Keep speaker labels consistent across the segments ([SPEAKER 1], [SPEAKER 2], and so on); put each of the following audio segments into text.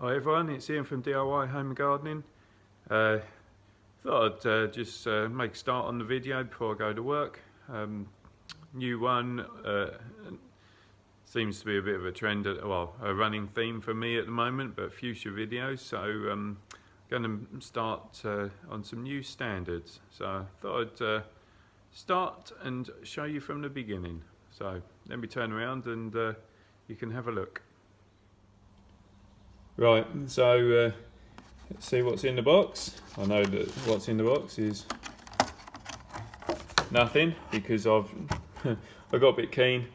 [SPEAKER 1] Hi everyone, it's Ian from DIY Home and Gardening. Thought I'd just make a start on the video before I go to work. New one, seems to be a bit of a trend, well, a running theme for me at the moment, but future videos. So I'm going to start on some new standards. So I thought I'd start and show you from the beginning. So let me turn around and you can have a look. Right, so let's see what's in the box. I know that what's in the box is nothing because I got a bit keen,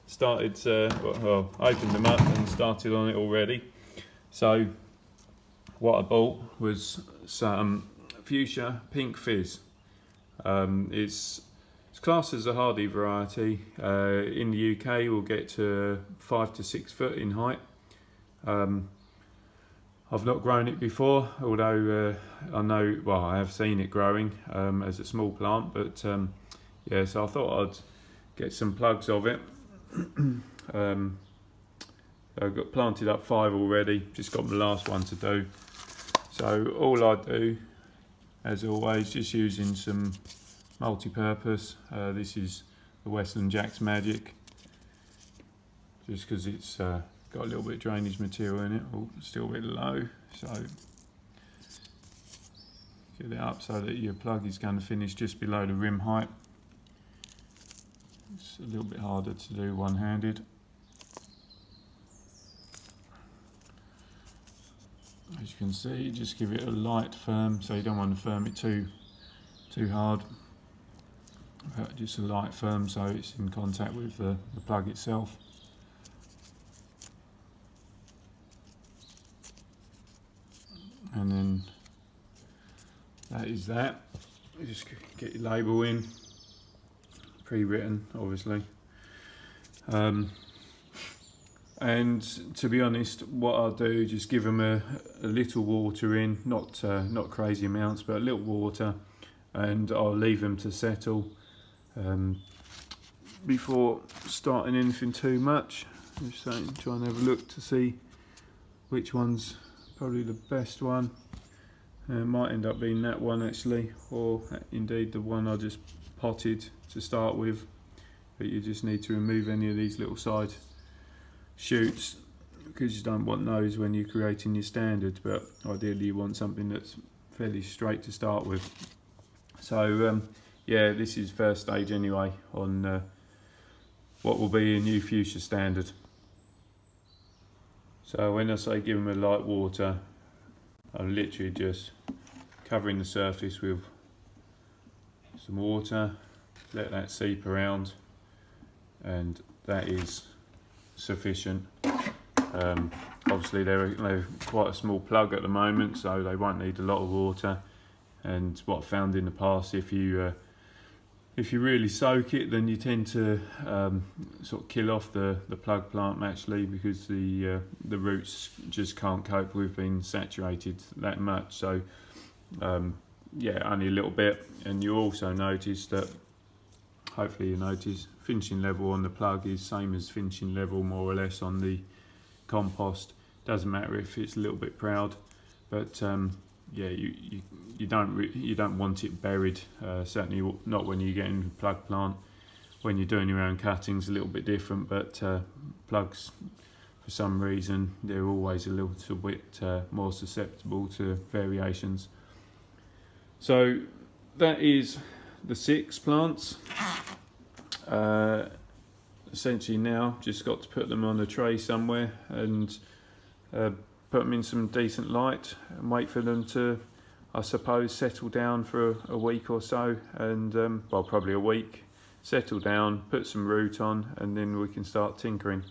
[SPEAKER 1] started opened them up and started on it already. So what I bought was some Fuchsia Pink Fizz. It's classed as a hardy variety. In the UK we'll get to 5 to 6 foot in height. I've not grown it before, although I know, well, I have seen it growing as a small plant, but yeah, so I thought I'd get some plugs of it. I've got planted up 5 already, just got the last one to do. So all I do, as always, just using some multi-purpose. This is the Western Jack's Magic, just because it's got a little bit of drainage material in it. Oh, still a bit low, so get it up so that your plug is going to finish just below the rim height. It's a little bit harder to do one-handed. As you can see, just give it a light firm, so you don't want to firm it too hard, but just a light firm so it's in contact with the plug itself. And then that is that. You just get your label in, pre-written obviously. And to be honest, what I'll do, just give them a little water in, not crazy amounts, but a little water, and I'll leave them to settle before starting anything too much. Just try and have a look to see which one's probably the best one. It might end up being that one actually, or indeed the one I just potted to start with, but you just need to remove any of these little side shoots because you don't want those when you're creating your standards, but ideally you want something that's fairly straight to start with. So yeah, this is first stage anyway on what will be a new Fuchsia standard. So when I say give them a light water, I'm literally just covering the surface with some water, let that seep around, and that is sufficient. Obviously they're quite a small plug at the moment, so they won't need a lot of water. And what I've found in the past, if you really soak it, then you tend to sort of kill off the plug plant actually, because the roots just can't cope with being saturated that much. So yeah, only a little bit. And you also notice that, hopefully you notice, finishing level on the plug is same as finishing level more or less on the compost. Doesn't matter if it's a little bit proud, but yeah, you don't want it buried, certainly not when you get into plug plant. When you're doing your own cuttings, a little bit different, but plugs, for some reason, they're always a little bit more susceptible to variations. So that is the 6 plants. Essentially now just got to put them on a tray somewhere and put them in some decent light and wait for them to, I suppose, settle down for a week or so, and well, probably a week, settle down, put some root on, and then we can start tinkering.